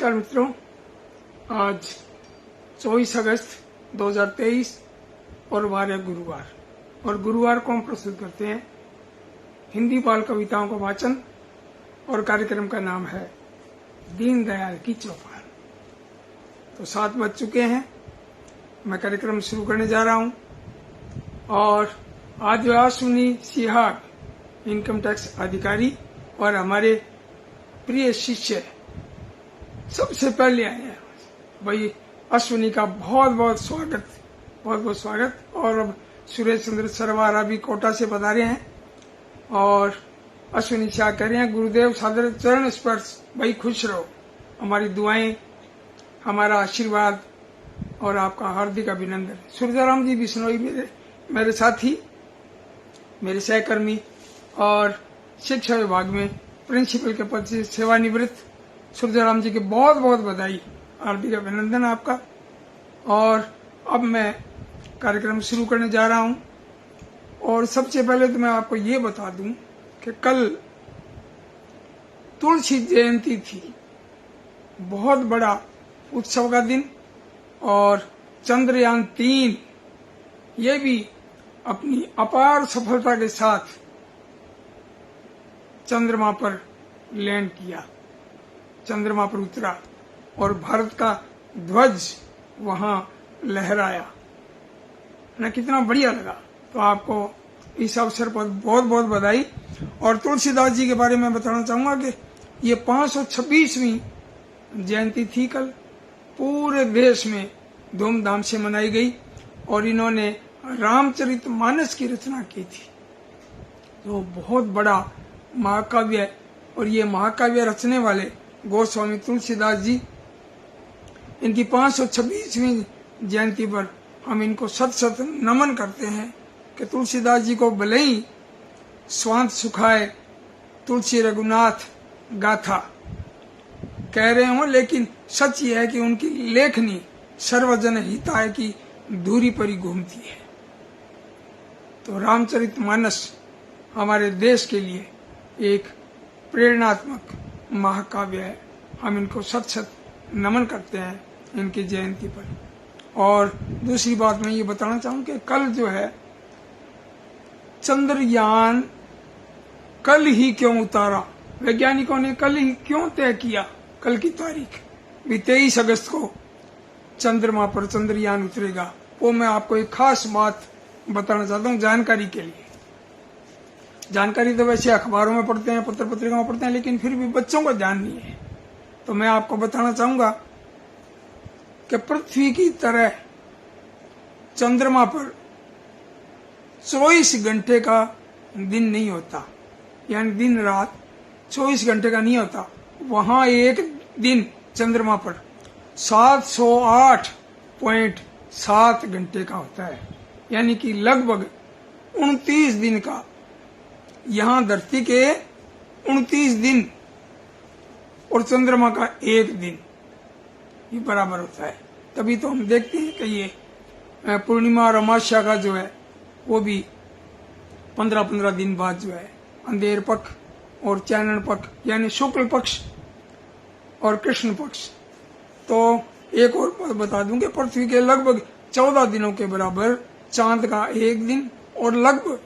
नमस्कार मित्रों, आज 24 अगस्त 2023 और वार है गुरुवार। और गुरुवार को हम प्रस्तुत करते हैं हिंदी बाल कविताओं का वाचन और कार्यक्रम का नाम है दीनदयाल की चौपाल। तो 7 बज चुके हैं, मैं कार्यक्रम शुरू करने जा रहा हूं। और आज अश्विनी सिहाग इनकम टैक्स अधिकारी और हमारे प्रिय शिष्य सबसे पहले आए हैं। भाई अश्विनी का बहुत बहुत स्वागत। और अब सुरेश चंद्र सरवारा भी कोटा से बता रहे हैं। और अश्विनी शाह कह रहे हैं, गुरुदेव सादर चरण स्पर्श, भाई खुश रहो, हमारी दुआएं, हमारा आशीर्वाद और आपका हार्दिक अभिनंदन। सूर्यराम जी बिश्नोई मेरे साथी, मेरे सहकर्मी और शिक्षा विभाग में प्रिंसिपल के पद से सेवानिवृत्त सूर्यराम जी की बहुत बहुत बधाई, हार्दिक अभिनंदन आपका। और अब मैं कार्यक्रम शुरू करने जा रहा हूं। और सबसे पहले तो मैं आपको ये बता दूं कि कल तुलसी जयंती थी, बहुत बड़ा उत्सव का दिन। और चंद्रयान 3 ये भी अपनी अपार सफलता के साथ चंद्रमा पर लैंड किया, चंद्रमा पर उतरा और भारत का ध्वज वहां लहराया ना। कितना बढ़िया लगा। तो आपको इस अवसर पर बहुत बहुत बधाई। और तुलसीदास जी के बारे में बताना चाहूंगा कि ये 526वीं जयंती थी कल। पूरे देश में धूमधाम से मनाई गई और इन्होंने रामचरितमानस की रचना की थी, तो बहुत बड़ा महाकाव्य है। और ये महाकाव्य रचने वाले गोस्वामी तुलसीदास जी, इनकी 526वीं जयंती पर हम इनको शत शत नमन करते हैं कि तुलसीदास जी को भले ही स्वांत सुखाए तुलसी रघुनाथ गाथा कह रहे हों, लेकिन सच ये है कि उनकी लेखनी सर्वजन हिताय की धुरी पर ही घूमती है। तो रामचरितमानस हमारे देश के लिए एक प्रेरणात्मक महाकाव्य है। हम इनको शत शत नमन करते हैं इनकी जयंती पर। और दूसरी बात मैं ये बताना चाहूँ कि कल जो है चंद्रयान कल ही क्यों उतारा, वैज्ञानिकों ने कल ही क्यों तय किया, कल की तारीख भी 23 अगस्त को चंद्रमा पर चंद्रयान उतरेगा। वो मैं आपको एक खास बात बताना चाहता हूँ जानकारी के लिए। जानकारी तो वैसे अखबारों में पढ़ते हैं, पत्र पत्रिकाओं में पढ़ते हैं, लेकिन फिर भी बच्चों को ध्यान नहीं है। तो मैं आपको बताना चाहूंगा कि पृथ्वी की तरह चंद्रमा पर 24 घंटे का दिन नहीं होता, यानी दिन रात 24 घंटे का नहीं होता। वहां एक दिन चंद्रमा पर 708.7 घंटे का होता है, यानी कि लगभग 29 दिन का। यहाँ धरती के 29 दिन और चंद्रमा का एक दिन ये बराबर होता है। तभी तो हम देखते हैं कि ये पूर्णिमा और अमावस्या का जो है वो भी 15-15 दिन बाद जो है अंधेर पक्ष और चानन पक्ष, यानी शुक्ल पक्ष और कृष्ण पक्ष। तो एक और बात बता दूं कि पृथ्वी के लगभग 14 दिनों के बराबर चांद का एक दिन और लगभग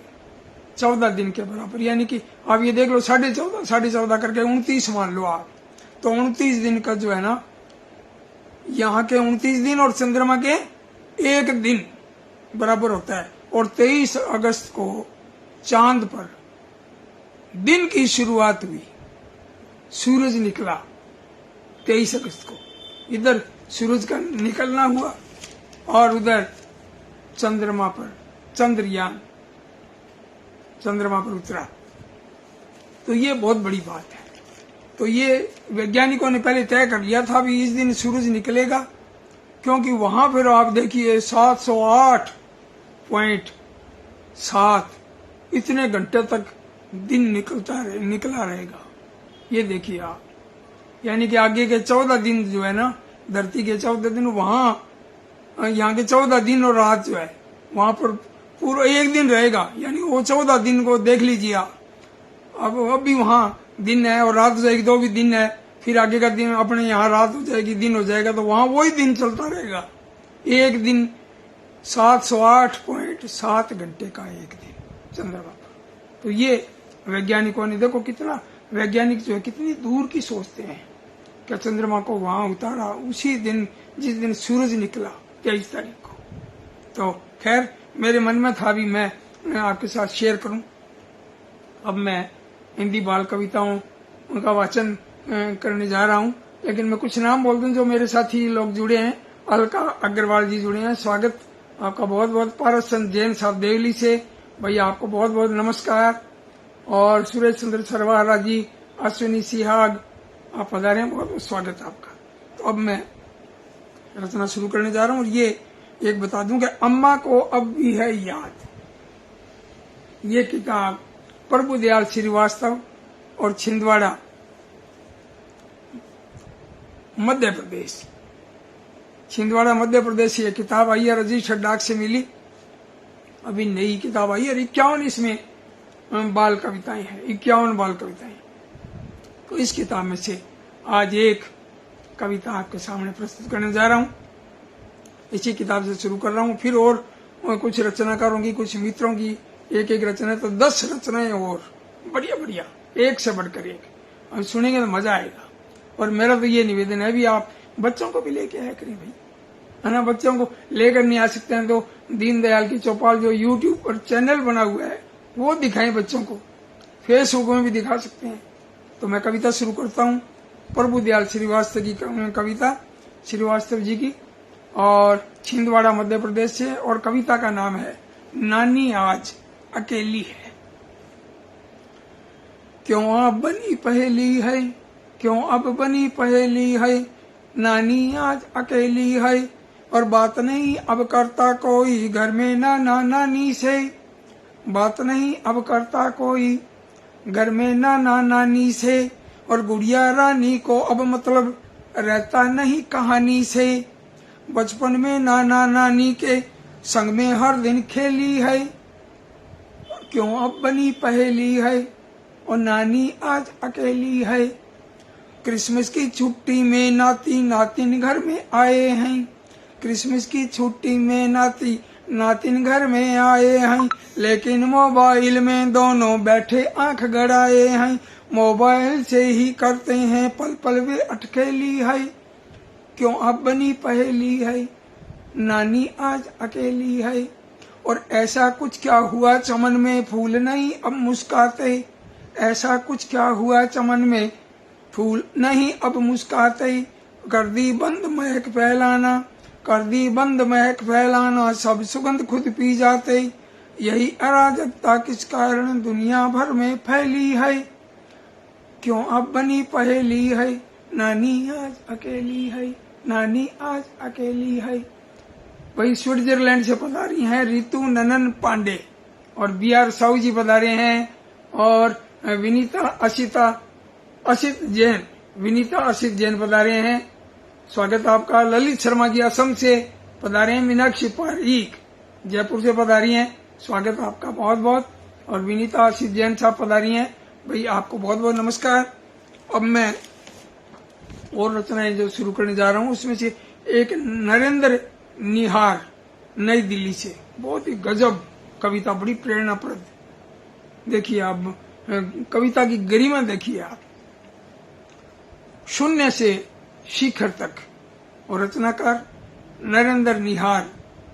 14 दिन के बराबर, यानी कि आप ये देख लो 14.5 करके 29 मान लो आप। तो 29 दिन का जो है ना, यहाँ के 29 दिन और चंद्रमा के एक दिन बराबर होता है। और 23 अगस्त को चांद पर दिन की शुरुआत हुई, सूरज निकला 23 अगस्त को। इधर सूरज का निकलना हुआ और उधर चंद्रमा पर चंद्रयान चंद्रमा पर उतरा। तो ये बहुत बड़ी बात है। तो ये वैज्ञानिकों ने पहले तय कर लिया था भी इस दिन सूरज निकलेगा, क्योंकि वहां फिर आप देखिए 708.7 इतने घंटे तक दिन निकला रहेगा। ये देखिए आप, यानी कि आगे के 14 दिन जो है ना, धरती के 14 दिन, वहां यहाँ के 14 दिन और रात जो है वहां पर पूरा एक दिन रहेगा, यानी वो 14 दिन को देख लीजिए आप। अब भी वहां दिन है और रात जाएगी तो भी दिन है, फिर आगे का दिन अपने यहाँ रात हो जाएगी, दिन हो जाएगा, तो वहां वही दिन चलता रहेगा। एक दिन 708.7 घंटे का एक दिन चंद्रमा पर। तो ये वैज्ञानिकों ने, देखो कितना वैज्ञानिक जो है कितनी दूर की सोचते हैं। क्या चंद्रमा को वहां उतारा उसी दिन जिस दिन सूरज निकला 23 तारीख को। तो खैर मेरे मन में था भी मैं आपके साथ शेयर करूं। अब मैं हिंदी बाल कविताओं उनका वाचन करने जा रहा हूं, लेकिन मैं कुछ नाम बोल दूं जो मेरे साथी लोग जुड़े हैं। अलका अग्रवाल जी जुड़े हैं, स्वागत आपका बहुत बहुत। पारस चंद जैन साहब देवली से, भैया आपको बहुत बहुत नमस्कार। और सुरेश चंद्र सरवारा जी, अश्विनी सिहाग आप पधारे हैं, बहुत बहुत स्वागत आपका। तो अब मैं रचना शुरू करने जा रहा हूं। और ये एक बता दूं कि अम्मा को अब भी है याद, ये किताब प्रभुदयाल श्रीवास्तव और छिंदवाड़ा मध्य प्रदेश, छिंदवाड़ा मध्य प्रदेश ये किताब आई है, रजिस्टर्ड डाक से मिली। अभी नई किताब आई है, 51 इसमें बाल कविताएं हैं, 51 बाल कविताएं। तो इस किताब में से आज एक कविता आपके सामने प्रस्तुत करने जा रहा हूं। इसी किताब से शुरू कर रहा हूं। फिर और कुछ रचनाकारों की, कुछ मित्रों की एक एक रचना, तो 10 रचनाएं और बढ़िया बढ़िया, एक से बढ़कर एक। अब सुनेंगे तो मजा आएगा। और मेरा तो ये निवेदन है भी, आप बच्चों को भी लेके आया करें भाई, है ना। बच्चों को लेकर नहीं आ सकते हैं तो दीनदयाल की चौपाल जो यूट्यूब पर चैनल बना हुआ है वो दिखाएं बच्चों को, फेसबुक में भी दिखा सकते हैं। तो मैं कविता शुरू करता हूँ। प्रभुदयाल श्रीवास्तव की कविता, श्रीवास्तव जी की, और छिंदवाड़ा मध्य प्रदेश से। और कविता का नाम है नानी आज अकेली है। क्यों अब बनी पहेली है, क्यों अब बनी पहेली है, नानी आज अकेली है। और बात नहीं अब करता कोई घर में नाना नानी से, बात नहीं अब करता कोई घर में नाना नानी से। और गुड़िया रानी को अब मतलब रहता नहीं कहानी से, बचपन में नाना नानी के संग में हर दिन खेली है। क्यों अब बनी पहेली है, और नानी आज अकेली है। क्रिसमस की छुट्टी में नाती नातिन घर में आए हैं, क्रिसमस की छुट्टी में नाती नातिन घर में आए हैं। लेकिन मोबाइल में दोनों बैठे आंख गड़ाए हैं, मोबाइल से ही करते हैं पल पल वे अटकेली है। क्यों अब बनी पहेली है, नानी आज अकेली है। और ऐसा कुछ क्या हुआ चमन में फूल नहीं अब मुस्काते, ऐसा कुछ क्या हुआ चमन में फूल नहीं अब मुस्काते। कर दी बंद महक फैलाना, कर दी बंद महक फैलाना, सब सुगंध खुद पी जाते। यही अराजकता किस कारण दुनिया भर में फैली है। क्यों अब बनी पहेली है, नानी आज अकेली है, नानी आज अकेली है। वही स्विट्जरलैंड से पधारी हैं रितु ननन पांडे, और BR साहू जी पधारे हैं। और विनीता असित जैन, विनीता असित जैन पधारे हैं, स्वागत आपका। ललित शर्मा जी असम से पधारे हैं। मीनाक्षी पारीक जयपुर से पधारी हैं, स्वागत आपका बहुत बहुत। और विनीता असित जैन साहब पधारी हैं, भाई आपको बहुत बहुत नमस्कार। अब मैं और रचनाएं जो शुरू करने जा रहा हूँ, उसमें से एक नरेंद्र निहार नई दिल्ली से, बहुत ही गजब कविता, बड़ी प्रेरणाप्रद। देखिए आप कविता की गरिमा देखिए आप। शून्य से शिखर तक, और रचनाकार नरेंद्र निहार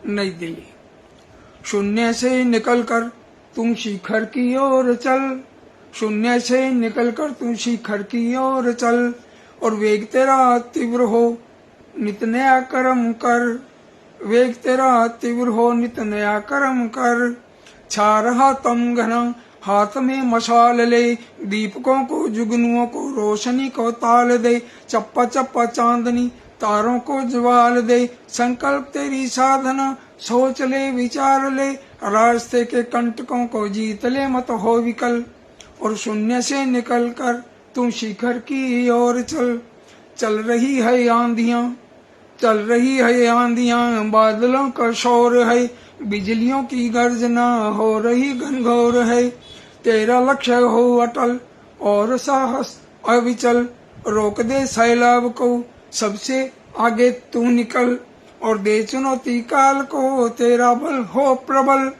नई दिल्ली। शून्य से निकलकर तुम शिखर की ओर चल, शून्य से निकलकर तुम शिखर की ओर चल। और वेग तेरा तीव्र हो नित नया कर्म कर, वेग तेरा तीव्र हो नित नया कर्म कर। छा रहा तम घना हाथ में मशाल ले, दीपकों को जुगनुओं को रोशनी को ताल दे। चप्पा चप्पा चांदनी तारों को ज्वाल दे, संकल्प तेरी साधना सोच ले विचार ले। रास्ते के कंटकों को जीत ले मत हो विकल, और शून्य से निकल कर तुम शिखर की ओर चल। चल रही है आंधियां, चल रही है आंधियां, बादलों का शोर है, बिजलियों की गर्जना हो रही घनघोर है। तेरा लक्ष्य हो अटल और साहस अविचल, रोक दे सैलाब को, सबसे आगे तू निकल और दे चुनौती काल को, तेरा बल हो प्रबल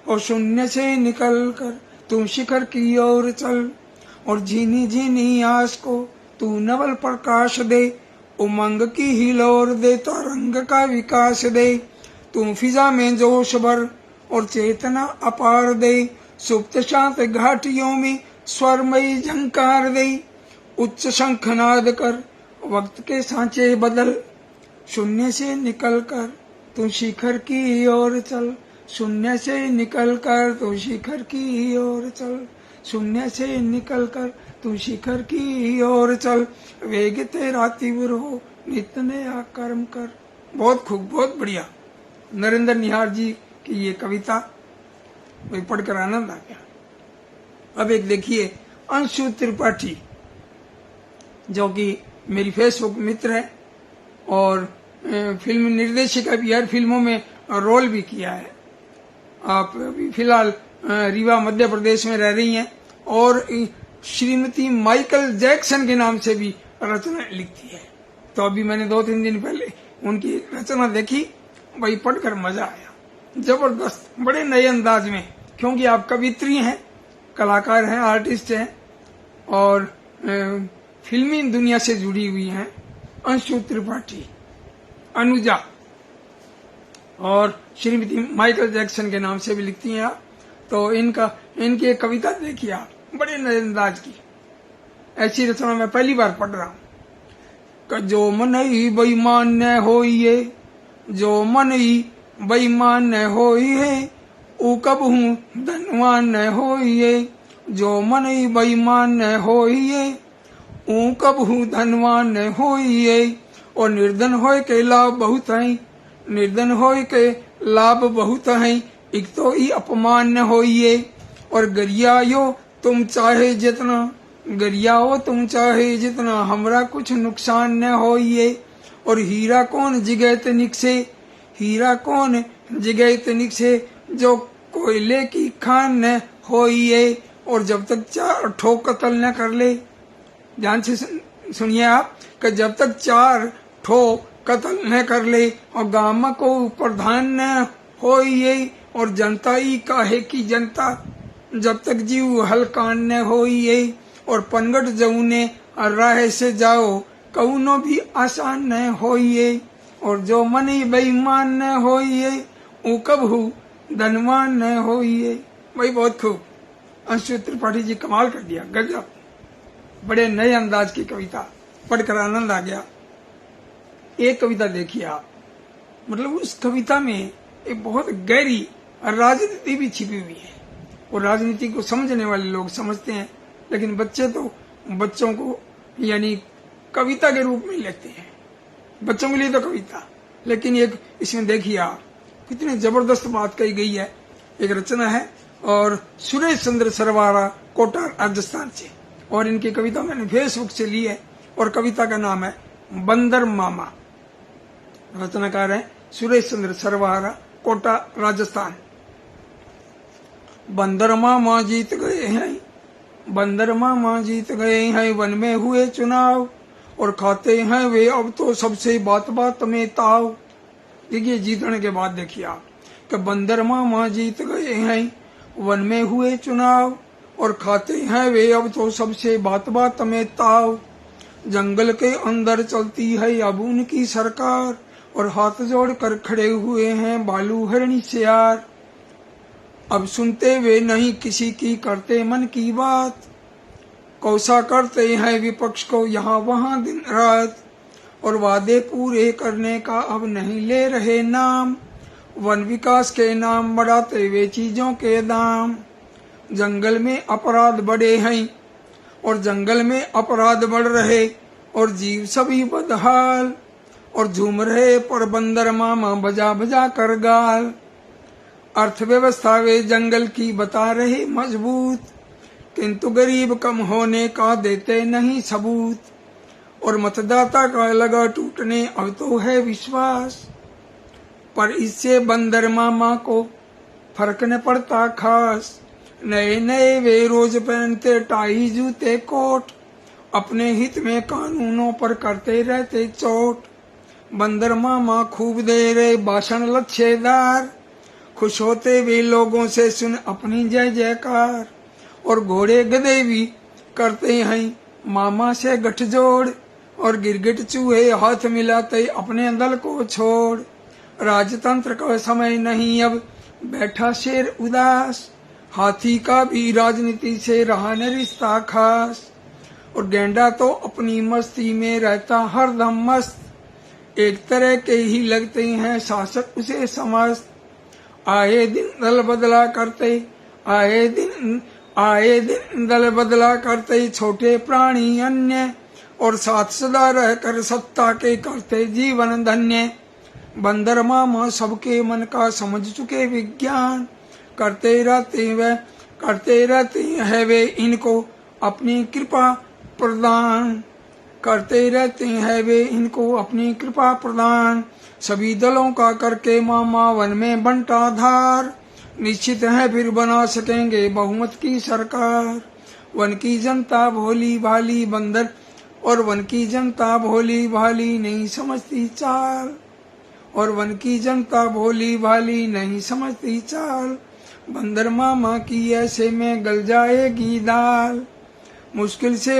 और शून्य से निकल कर तू शिखर की ओर चल, और झीनी झीनी आस को तू नवल प्रकाश दे, उमंग की हिलोर दे तरंग का विकास दे, तू फिजा में जोश भर और चेतना अपार दे, सुप्त शांत घाटियों में स्वरमयी झंकार दे, उच्च शंखनाद कर वक्त के सांचे बदल, शून्य से निकल कर तू शिखर की ओर चल, शून्य से निकल कर तू शिखर की ओर चल, शून्य से निकल कर तू शिखर की ओर चल, वेग तेरा तीव्र हो नित्य नया कर्म कर। बहुत खूब, बहुत बढ़िया। नरेंद्र निहार जी की ये कविता पढ़कर आनंद आ गया। अब एक देखिए अंशु त्रिपाठी, जो कि मेरी फेसबुक मित्र है और फिल्म निर्देशिका भी, हर फिल्मों में रोल भी किया है। आप अभी फिलहाल रीवा मध्य प्रदेश में रह रही हैं और श्रीमती माइकल जैक्सन के नाम से भी रचना लिखती है। तो अभी मैंने 2-3 दिन पहले उनकी रचना देखी, वही पढ़कर मजा आया। जबरदस्त, बड़े नए अंदाज में, क्योंकि आप कवित्री हैं, कलाकार हैं, आर्टिस्ट हैं और फिल्मी दुनिया से जुड़ी हुई हैं। अंशु त्रिपाठी, अनुजा और श्रीमती माइकल जैक्सन के नाम से भी लिखती हैं आप। तो इनकी एक कविता देखिए आप, बड़े नए अंदाज की। ऐसी रचना मैं पहली बार पढ़ रहा हूँ। जो मन ही बेईमान न होइए, जो मन ही बेईमान न होइए, ऊ कब हूँ धनवान न होइए, जो मन ही बेईमान न होइए, ऊ कब हूँ धनवान न होइए, और निर्धन होय के लाभ बहुत हैं, निर्धन होय के लाभ बहुत हैं, एक तो ही अपमान न होइए, और गरियायो तुम चाहे जितना, गरियाओ तुम चाहे जितना, हमरा कुछ नुकसान न होइए, और हीरा कौन जिगे तनिक से, हीरा कौन जिगे तनिक से, जो कोयले की खान न होइए, और जब तक 4 ठोक कत्ल न कर ले। ध्यान से सुनिए आप, कि जब तक 4 ठोक कत्ल न कर ले, और गामा को प्रधान न होइए, और जनता ही काहे की जनता, जब तक जीव हलकान न होइए, और पनगट जऊने राह से जाओ, कौनो भी आसान न होइए, और जो मन ही बेईमान न होइए, ऊ कबहू धनवान न होइए। भाई बहुत खूब, अंशु त्रिपाठी जी कमाल कर दिया, गजब। बड़े नए अंदाज की कविता, पढ़कर आनंद आ गया। एक कविता देखिए आप, मतलब उस कविता में एक बहुत गहरी राजनीति भी छिपी हुई है। और राजनीति को समझने वाले लोग समझते हैं, लेकिन बच्चे तो बच्चों को यानी कविता के रूप में लेते हैं, बच्चों के लिए तो कविता। लेकिन एक इसमें देखिए आप, कितनी जबरदस्त बात कही गई है। एक रचना है और सुरेश चंद्र सरवारा, कोटा राजस्थान से, और इनकी कविता मैंने फेसबुक से ली है, और कविता का नाम है बंदर मामा। रचनाकार है सुरेश चंद्र सरवारा, कोटा राजस्थान। बंदर मामा जीत गए हैं, बंदर मामा जीत गए हैं, वन में हुए चुनाव, और खाते हैं वे अब तो सबसे बात बात में ताव। देखिए जीतने के बाद देखिए आप, कि बंदर मामा जीत गए हैं, वन में हुए चुनाव, और खाते हैं वे अब तो सबसे बात बात में ताव। जंगल के अंदर चलती है अब उनकी सरकार, और हाथ जोड़ कर खड़े हुए हैं बालू हरणी सियार। अब सुनते वे नहीं किसी की, करते मन की बात, कौसा करते हैं विपक्ष को यहाँ वहाँ दिन रात, और वादे पूरे करने का अब नहीं ले रहे नाम, वन विकास के नाम बढ़ाते वे चीजों के दाम। जंगल में अपराध बढ़े हैं, और जंगल में अपराध बढ़ रहे, और जीव सभी बदहाल, और झूम रहे पर बंदर मामा बजा बजा कर गाल। अर्थव्यवस्था वे जंगल की बता रहे मजबूत, किंतु गरीब कम होने का देते नहीं सबूत, और मतदाता का लगा टूटने अब तो है विश्वास, पर इससे बंदर मामा को फर्क न पड़ता खास। नए नए वे रोज पहनते टाई जूते कोट, अपने हित में कानूनों पर करते रहते चोट। बंदर मामा खूब दे रहे भाषण लच्छेदार, खुश होते वे लोगों से सुन अपनी जय जयकार। और घोड़े गधे भी करते हैं मामा से गठजोड़, और गिरगिट चूहे हाथ मिलाते अपने दल को छोड़। राजतंत्र का समय नहीं अब बैठा शेर उदास, हाथी का भी राजनीति से रहा न रिश्ता खास। और गेंडा तो अपनी मस्ती में रहता हरदम मस्त, एक तरह के ही लगते हैं शासक उसे समस्त। आए दिन दल बदला करते, आए दिन दल बदला करते छोटे प्राणी अन्य, और साथ सदा रहकर सत्ता के करते जीवन धन्य। बंदर मामा सबके मन का समझ चुके विज्ञान, करते रहते हैं वे इनको अपनी कृपा प्रदान, करते रहते हैं वे इनको अपनी कृपा प्रदान। सभी दलों का करके मामा वन में बंटा धार, निश्चित है फिर बना सकेंगे बहुमत की सरकार। वन की जनता भोली भाली बंदर, और वन की जनता भोली भाली नहीं समझती चाल, और वन की जनता भोली भाली नहीं समझती चाल। बंदर मामा की ऐसे में गल जाएगी दाल, मुश्किल से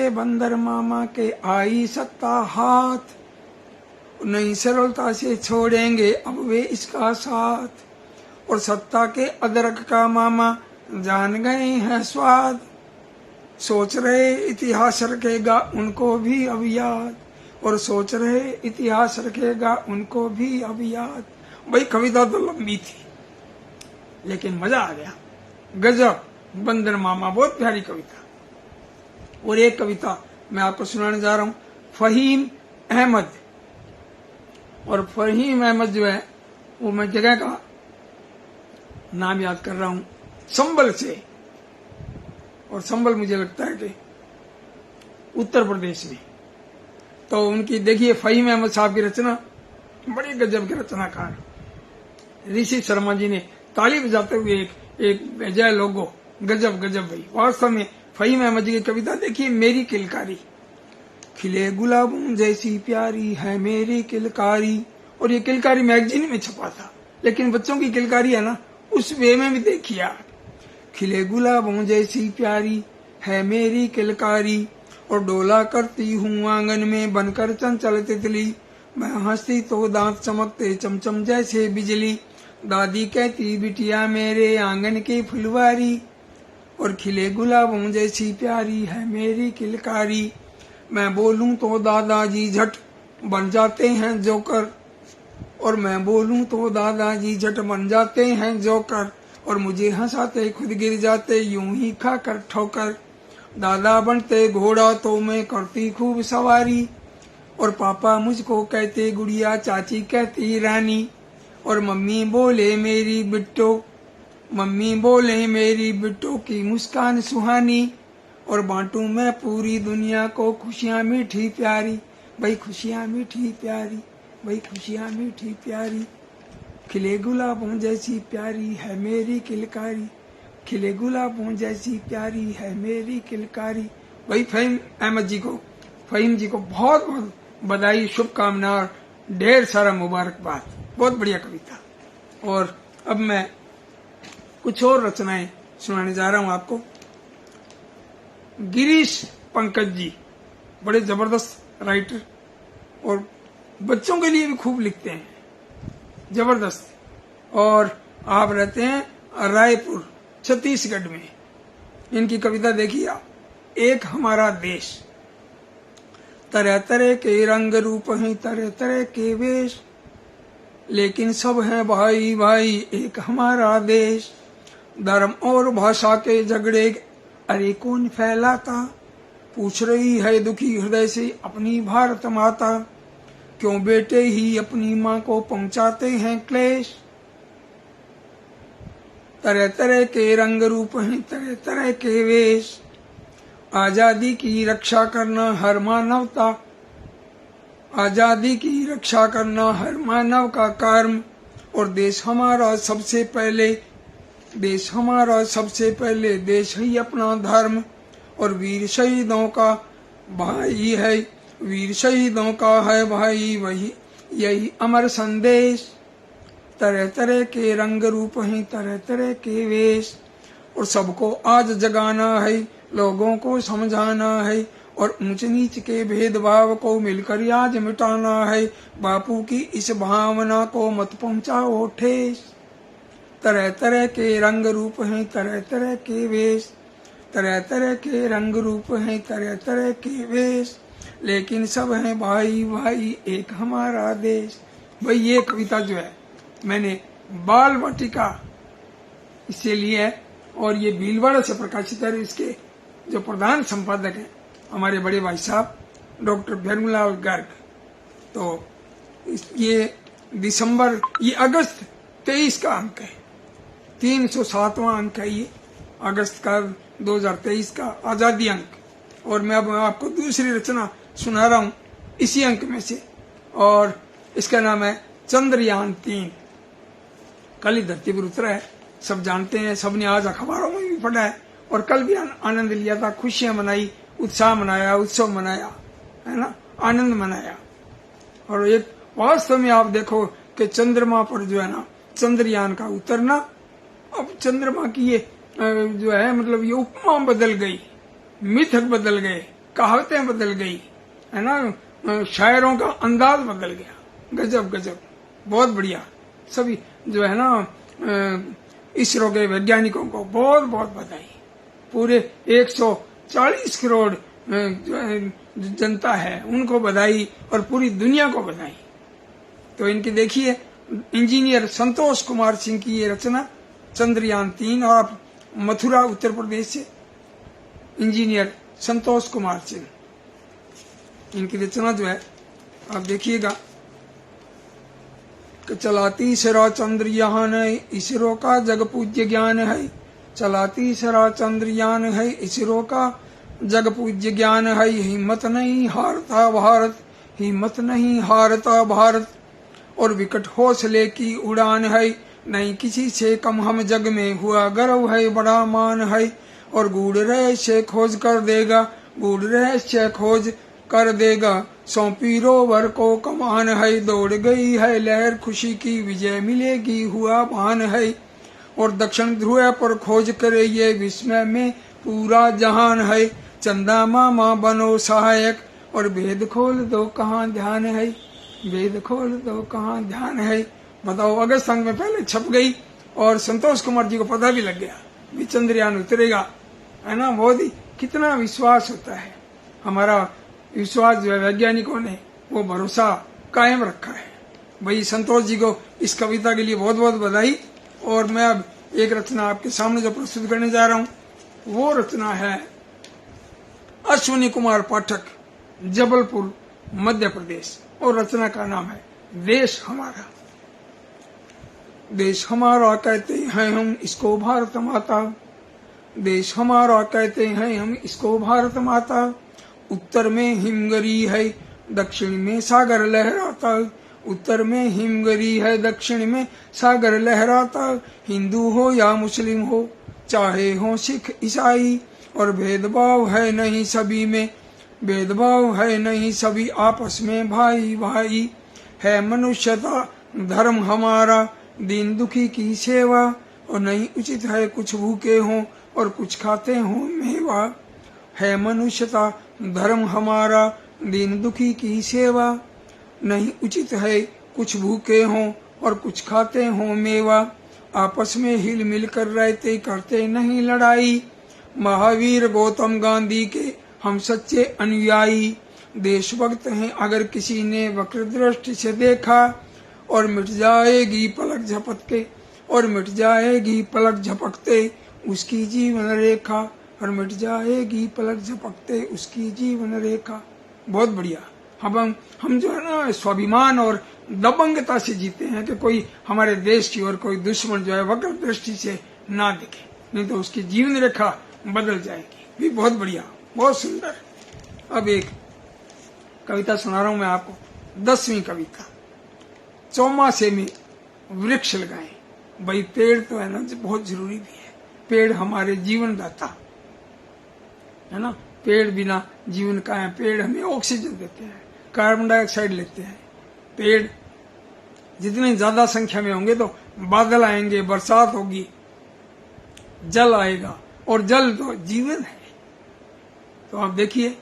बंदर मामा के आई सत्ता हाथ, नहीं सरलता से छोड़ेंगे अब वे इसका साथ। और सत्ता के अदरक का मामा जान गए हैं स्वाद, सोच रहे इतिहास रखेगा उनको भी अब याद, और सोच रहे इतिहास रखेगा उनको भी अब याद। भाई कविता तो लंबी थी लेकिन मजा आ गया, गजब। बंदर मामा बहुत प्यारी कविता। और एक कविता मैं आपको सुनाने जा रहा हूँ, फहीम अहमद। और फहीम अहमद जो है वो मैं जगह का नाम याद कर रहा हूँ, संबल से। और संबल मुझे लगता है कि उत्तर प्रदेश में। तो उनकी देखिए फहीम अहमद साहब की रचना बड़ी गजब के रचनाकार। ऋषि शर्मा जी ने ताली बजाते हुए एक भेजा लोगो, गजब गजब भाई। वास्तव में फहीम अहमद जी की कविता देखिए, मेरी किलकारी। खिले गुलाबों जैसी प्यारी है मेरी किलकारी। और ये किलकारी मैगजीन में छपा था, लेकिन बच्चों की किलकारी है ना, उस वे में भी देखिए आप। खिले गुलाबों जैसी प्यारी है मेरी किलकारी, और डोला करती हूँ आंगन में बनकर चंचल तितली। मैं हंसती तो दांत चमकते चमचम जैसे बिजली। दादी कहती बिटिया मेरे आंगन की फुलवारी। और खिले गुलाबों जैसी प्यारी है मेरी किलकारी। मैं बोलूं तो दादाजी झट बन जाते हैं जोकर। और मैं बोलूं तो दादाजी झट बन जाते हैं जोकर। और मुझे हंसाते खुद गिर जाते यूं ही खाकर ठोकर। दादा बनते घोड़ा तो मैं करती खूब सवारी। और पापा मुझको कहते गुड़िया, चाची कहती रानी। और मम्मी बोले मेरी बिट्टो की मुस्कान सुहानी। और बांटू मैं पूरी दुनिया को खुशियाँ मीठी प्यारी। भाई खुशियाँ मीठी प्यारी, भाई खुशियाँ मीठी प्यारी। खिले गुलाबों जैसी प्यारी है मेरी किलकारी। खिले गुलाबों जैसी प्यारी है मेरी किलकारी। भाई फहीम अहमद जी को, फहीम जी को बहुत बहुत बधाई, शुभकामना और ढेर सारा मुबारकबाद। बहुत बढ़िया कविता। और अब मैं कुछ और रचनाएं सुनाने जा रहा हूं आपको। गिरीश पंकज जी बड़े जबरदस्त राइटर, और बच्चों के लिए भी खूब लिखते हैं, जबरदस्त। और आप रहते हैं रायपुर छत्तीसगढ़ में। इनकी कविता देखिए आप, एक हमारा देश। तरह तरह के रंग रूप हैं, तरह तरह के वेश, लेकिन सब है भाई भाई एक हमारा देश। धर्म और भाषा के झगड़े अरे कौन फैलाता, पूछ रही है दुखी हृदय से अपनी भारत माता। क्यों बेटे ही अपनी माँ को पहुंचाते हैं क्लेश। तरह तरह के रंग रूप हैं, तरह तरह के वेश, आजादी की रक्षा करना हर मानवता, आजादी की रक्षा करना हर मानव का कर्म। और देश हमारा सबसे पहले, देश हमारा सबसे पहले, देश ही अपना धर्म। और वीर शहीदों का भाई है, वीर शहीदों का है भाई वही यही अमर संदेश। तरह तरह के रंग रूप हैं, तरह तरह के वेश, और सबको आज जगाना है, लोगों को समझाना है, और ऊंच नीच के भेदभाव को मिलकर आज मिटाना है। बापू की इस भावना को मत पहुंचाओ ठेस। तरह तरह के रंग रूप हैं, तरह तरह के वेश, तरह तरह के रंग रूप हैं, तरह तरह के वेश, लेकिन सब हैं भाई भाई एक हमारा देश। भाई ये कविता जो है मैंने बाल वाटिका इससे ली है, और ये भीलवाड़ा से प्रकाशित है। इसके जो प्रधान संपादक हैं हमारे बड़े भाई साहब डॉक्टर भैरूलाल गर्ग। तो ये दिसंबर, ये अगस्त 23 का अंक है, 307वां अंक है ये अगस्त का 2023 का आजादी अंक। और मैं अब आपको दूसरी रचना सुना रहा हूँ इसी अंक में से, और इसका नाम है चंद्रयान 3। कल ही धरती पर उतरा है, सब जानते हैं, सबने आज अखबारों में भी पढ़ा है, और कल भी आनंद लिया था, खुशियां मनाई, उत्साह मनाया, उत्सव मनाया, है ना, आनंद मनाया। और एक वास्तव में आप देखो कि चंद्रमा पर जो है ना चंद्रयान का उतरना, अब चंद्रमा की ये जो है मतलब ये उपमा बदल गई, मिथक बदल गए, कहावतें बदल गई, है ना, शायरों का अंदाज बदल गया। गजब गजब, बहुत बढ़िया। सभी जो है ना इसरो के वैज्ञानिकों को बहुत बहुत बधाई। पूरे 140 करोड़ जो जनता है उनको बधाई, और पूरी दुनिया को बधाई। तो इनकी देखिए इंजीनियर संतोष कुमार सिंह की ये रचना चंद्रयान 3, और आप मथुरा उत्तर प्रदेश से इंजीनियर संतोष कुमार सिंह, इनकी रचना जो है आप देखिएगा। चलाती सरा चंद्रयान है, इसरो का जग पूज्य ज्ञान है। चलाती सरा चंद्रयान है, इसरो का जग पूज्य ज्ञान है। हिम्मत नहीं हारता भारत, हिम्मत नहीं हारता भारत, और विकट हौसले की उड़ान है। नहीं किसी से कम हम जग में, हुआ गर्व है बड़ा मान है। और गूढ़ रहस्य खोज कर देगा, गूढ़ रहस्य खोज कर देगा। सौंपी रोवर को कमान है, दौड़ गई है लहर खुशी की, विजय मिलेगी हुआ भान है। और दक्षिण ध्रुव पर खोज करे ये, विस्मय में पूरा जहान है। चंदा मामा बनो सहायक, और भेद खोल दो कहाँ ध्यान है, भेद खोल दो कहाँ ध्यान है। बताओ, अगस्त अंक में पहले छप गई, और संतोष कुमार जी को पता भी लग गया भी चंद्रयान उतरेगा, है ना। बहुत ही कितना विश्वास होता है, हमारा विश्वास जो है वैज्ञानिकों ने वो भरोसा कायम रखा है। भाई संतोष जी को इस कविता के लिए बहुत बहुत बधाई। और मैं अब एक रचना आपके सामने जो प्रस्तुत करने जा रहा हूँ वो रचना है अश्विनी कुमार पाठक, जबलपुर मध्य प्रदेश, और रचना का नाम है देश हमारा। देश हमारा कहते हैं हम इसको भारत माता, देश हमारा कहते हैं हम इसको भारत माता। उत्तर में हिमगिरी है, दक्षिण में सागर लहराता, उत्तर में हिमगिरी है, दक्षिण में सागर लहराता। हिंदू हो या मुस्लिम हो, चाहे हो सिख ईसाई, और भेदभाव है नहीं सभी में, भेदभाव है नहीं सभी आपस में भाई भाई। है मनुष्यता धर्म हमारा, दीन दुखी की सेवा, और नहीं उचित है कुछ भूखे हों और कुछ खाते हों मेवा। है मनुष्यता धर्म हमारा, दीन दुखी की सेवा, नहीं उचित है कुछ भूखे हों और कुछ खाते हों मेवा। आपस में हिल मिल कर रहते करते नहीं लड़ाई, महावीर गौतम गांधी के हम सच्चे अनुयायी। देशभक्त हैं अगर किसी ने वक्र दृष्टि से देखा, और मिट जाएगी पलक झपकते, और मिट जाएगी पलक झपकते उसकी जीवन रेखा, और मिट जाएगी पलक झपकते उसकी जीवन रेखा। बहुत बढ़िया। हम जो है ना स्वाभिमान और दबंगता से जीते हैं कि कोई हमारे देश की और कोई दुश्मन जो है वक्र दृष्टि से ना दिखे, नहीं तो उसकी जीवन रेखा बदल जाएगी। भी बहुत बढ़िया, बहुत सुंदर। अब एक कविता सुना रहा हूं मैं आपको, 10वीं कविता। चौमासे में वृक्ष लगाएं। भाई पेड़ तो है ना बहुत जरूरी भी है, पेड़ हमारे जीवन दाता। है ना। पेड़ बिना जीवन का है। पेड़ हमें ऑक्सीजन देते हैं, कार्बन डाइऑक्साइड लेते हैं। पेड़ जितने ज्यादा संख्या में होंगे तो बादल आएंगे, बरसात होगी, जल आएगा, और जल तो जीवन है। तो आप देखिए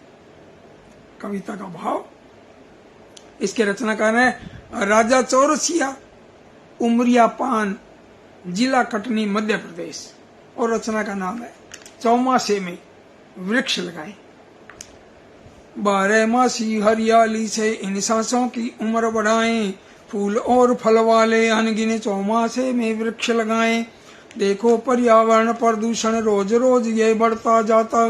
कविता का भाव। इसके रचनाकार है राजा चौरसिया, उमरिया पान, जिला कटनी, मध्य प्रदेश। और रचना का नाम है चौमासे में वृक्ष लगाएं। 12 मासी हरियाली से इन सांसों की उम्र बढ़ाएं, फूल और फल वाले अनगिने चौमासे में वृक्ष लगाएं। देखो पर्यावरण प्रदूषण रोज रोज ये बढ़ता जाता,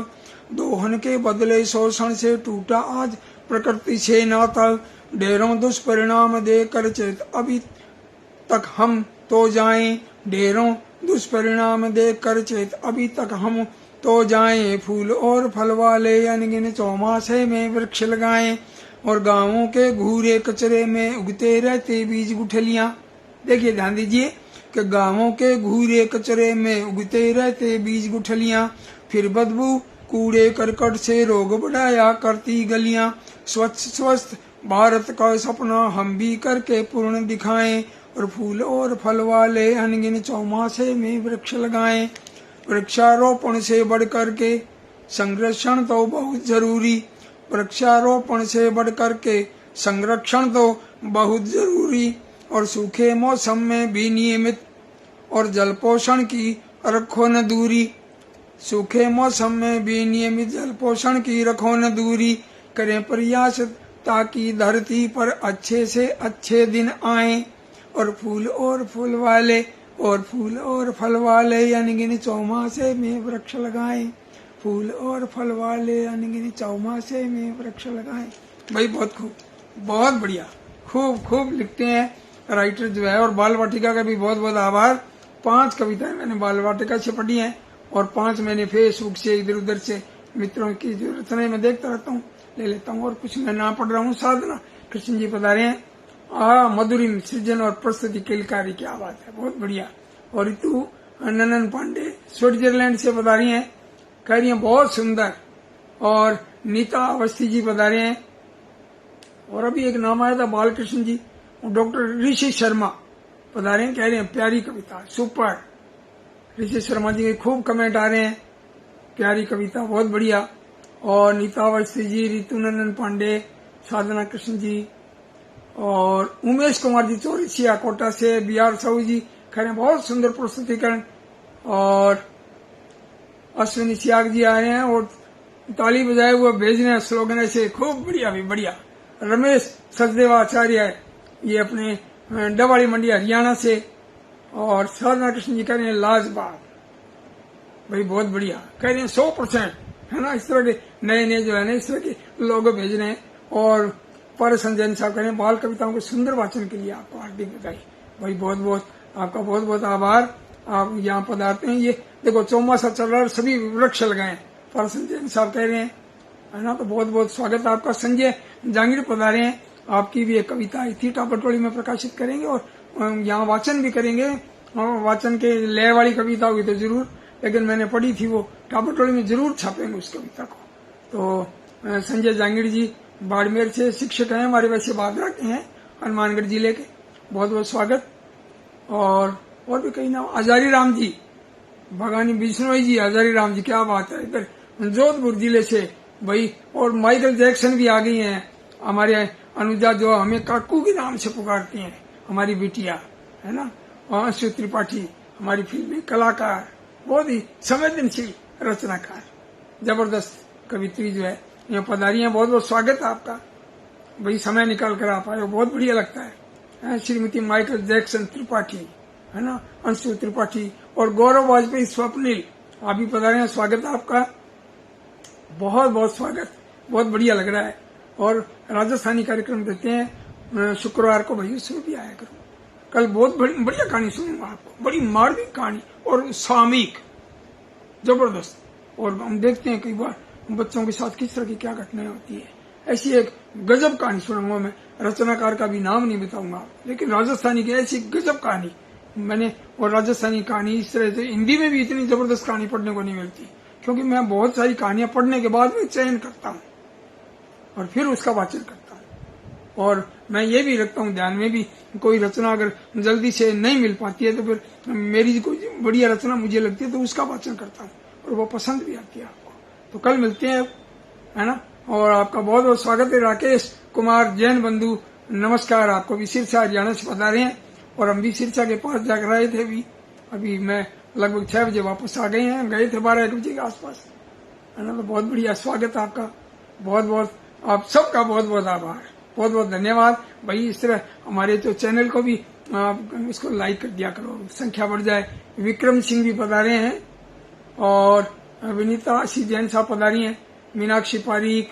दोहन के बदले शोषण से टूटा आज प्रकृति से नाता। ढेरों दुष्परिणाम देकर चेत अभी तक हम तो जाएं, ढेरों दुष्परिणाम देकर चेत अभी तक हम तो जाएं। फूल और फल वाले अनगिन चौमासे में वृक्ष लगाएं, और गांवों के घूरे कचरे में उगते रहते बीज गुठलियां। देखिए ध्यान दीजिए कि गांवों के घूरे कचरे में उगते रहते बीज गुठलियां, फिर बदबू कूड़े करकट से रोग बढ़ाया करती गलियां। स्वच्छ स्वस्थ भारत का सपना हम भी करके पूर्ण दिखाएं, और फूल और फल वाले अनगिन चौमासे में वृक्ष लगाएं। वृक्षारोपण से बढ़कर के संरक्षण तो बहुत जरूरी, वृक्षारोपण से बढ़कर के संरक्षण तो बहुत जरूरी। और सूखे मौसम में भी नियमित और जल पोषण की रखो न दूरी, सूखे मौसम में भी नियमित जल पोषण की रखो न दूरी। करें प्रयास ताकि धरती पर अच्छे से अच्छे दिन आए, और फूल और फूल वाले और फूल और फल वाले अनगिन चौमासे में वृक्ष लगाएं, फूल और फल वाले अनगिन चौमासे में वृक्ष लगाएं। भाई बहुत खूब, बहुत बढ़िया, खूब खूब लिखते हैं राइटर जो है। और बाल वाटिका का भी बहुत बहुत आभार। 5 कविताएं मैंने बाल वाटिका से पढ़ी हैं, और 5 मैंने फेसबुक से इधर उधर से मित्रों की जो रचनाएं मैं देखता रहता हूँ, ले लेता हूँ। और कुछ मैं ना पढ़ रहा हूँ। साधना कृष्ण जी पधारे हैं। मधुरिम सृजन और प्रस्तुति किलकारी, क्या बात है, बहुत बढ़िया। और ऋतु ननन पांडे स्विट्जरलैंड से पधारी हैं, कह रही हैं बहुत सुंदर। और नीता अवस्थी जी पधारे हैं। और अभी एक नाम आया था बालकृष्ण जी, डॉक्टर ऋषि शर्मा पधारे हैं, कह रहे हैं प्यारी कविता, सुपर। ऋषि शर्मा जी के खूब कमेंट आ रहे हैं, प्यारी कविता, बहुत बढ़िया। और नीता अवस्थी जी, ऋतु नंदन पांडे, साधना कृष्ण जी, और उमेश कुमार जी चौरसिया कोटा से, बिहार साहू जी कह रहे हैं बहुत सुंदर प्रस्तुतिकरण। और अश्विनी सियाग जी आ रहे हैं और ताली बजाए हुए भेज रहे हैं स्लोगन ऐसे, खूब बढ़िया भी बढ़िया। रमेश सचदेवाचार्य ये अपने डवाड़ी मंडी हरियाणा से। और साधना कृष्ण जी कह रहे हैं लाजवाब, भाई बहुत बढ़िया, कह रहे हैं 100%, है ना। इस तरह के नए नए जो है ना, इस तरह के लोग भेज रहे हैं। और पर संजय साहब कह रहे हैं बाल कविताओं के सुंदर वाचन के लिए आपको हार्दिक बधाई। भाई बहुत बहुत आपका बहुत बहुत आभार, आप यहाँ पधारते हैं। ये देखो चौमासा चल रहा है, सभी वृक्ष लगाए। पर संजय साहब कह रहे हैं, है ना, तो बहुत बहुत स्वागत आपका। संजय जांगीर पधारे हैं, आपकी भी एक कविता आई थी, टापटोली में प्रकाशित करेंगे और यहाँ वाचन भी करेंगे। और वाचन के लय वाली कविता होगी तो जरूर, लेकिन मैंने पढ़ी थी वो, टापटोली में जरूर छापेंगे उस कविता को। तो संजय जांगीर जी बाड़मेर से शिक्षक हैं हमारे, वैसे बागरा के हैं, हनुमानगढ़ जिले के, बहुत बहुत स्वागत। और भी कई नाम, हजारी राम जी, भगानी बिश्नोई जी, हजारी राम जी, क्या बात है, इधर जोधपुर जिले से भाई। और माइकल जैक्सन भी आ गई हैं हमारे अनुजा, जो हमें काकू के नाम से पुकारती हैं, हमारी बिटिया, है ना। और अंशु त्रिपाठी हमारी फिल्मी कलाकार, बहुत ही संवेदनशील रचनाकार, जबरदस्त कवित्री जो है, यहाँ पधारी है। बहुत बहुत स्वागत है आपका, भाई समय निकाल कर आप आए हो, बहुत बढ़िया लगता है। श्रीमती माइकल जैक्सन त्रिपाठी, है ना, अंशु त्रिपाठी और गौरव वाजपेयी स्वप्निल, आप भी पधारे हैं, स्वागत है आपका, बहुत बहुत स्वागत, बहुत बढ़िया लग रहा है। और राजस्थानी कार्यक्रम देते हैं शुक्रवार को, भाई उसमें भी आया करो। कल बहुत बढ़िया कहानी सुनूंगा आपको, बड़ी मार्मिक कहानी और सामयिक, जबरदस्त। और हम देखते हैं कई बार बच्चों के साथ किस तरह की क्या घटनाएं होती है। ऐसी एक गजब कहानी सुनाऊंगा मैं, रचनाकार का भी नाम नहीं बताऊंगा, लेकिन राजस्थानी की ऐसी गजब कहानी मैंने। और राजस्थानी कहानी इस तरह से हिंदी में भी इतनी जबरदस्त कहानी पढ़ने को नहीं मिलती, क्योंकि मैं बहुत सारी कहानियां पढ़ने के बाद में चयन करता हूँ और फिर उसका वाचन करता हूँ। और मैं ये भी रखता हूँ ध्यान में भी, कोई रचना अगर जल्दी से नहीं मिल पाती है तो फिर मेरी कोई बढ़िया रचना मुझे लगती है तो उसका वाचन करता हूँ और वो पसंद भी आती है आपको। तो कल मिलते हैं, है ना। और आपका बहुत बहुत स्वागत है। राकेश कुमार जैन बंधु, नमस्कार। आपको भी सिरसा हरियाणा से बता रहे हैं और हम भी सिरसा के पास जाकर आए थे। अभी मैं लगभग 6 बजे वापस आ गए हैं, गए थे 12-1 बजे के आसपास, है ना। तो बहुत बढ़िया स्वागत आपका, बहुत बहुत आप सबका बहुत बहुत आभार, बहुत बहुत धन्यवाद भाई। इस तरह हमारे तो चैनल को भी आप इसको लाइक कर दिया करो, संख्या बढ़ जाए। विक्रम सिंह भी पधारे हैं और विनीता सी जैन साहब पधारी हैं, मीनाक्षी पारीक,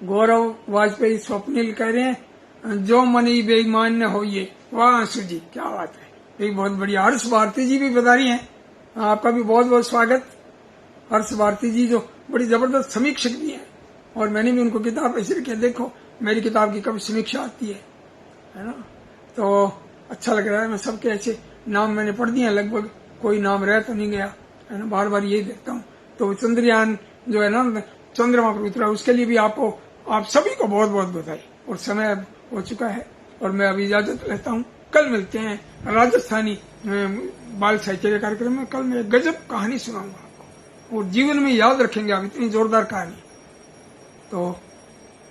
गौरव वाजपेयी, स्वप्निल कह रहे हैं जो मनी बेईमान न हो ये। वाह आंसू जी, क्या बात है, एक बहुत बढ़िया। हर्ष भारती जी भी पधारी हैं, आपका भी बहुत बहुत स्वागत। हर्ष भारती जी जो बड़ी जबरदस्त समीक्षक भी हैं और मैंने भी उनको किताब ऐसे रखी है, देखो मेरी किताब की कभी समीक्षा आती है ना। तो अच्छा लग रहा है। मैं सबके ऐसे नाम मैंने पढ़ दिए लगभग, कोई नाम रह तो नहीं गया, है ना। बार बार यही देखता हूँ। तो चंद्रयान जो है ना, चंद्रमा पर उतरा, उसके लिए भी आपको, आप सभी को बहुत बहुत बधाई। और समय अब हो चुका है और मैं अभी इजाजत लेता हूँ। कल मिलते हैं राजस्थानी बाल साहित्य कार्यक्रम में। कल मैं गजब कहानी सुनाऊंगा आपको और जीवन में याद रखेंगे आप, इतनी जोरदार कहानी। तो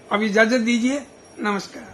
अभी इजाजत दीजिए, नमस्कार।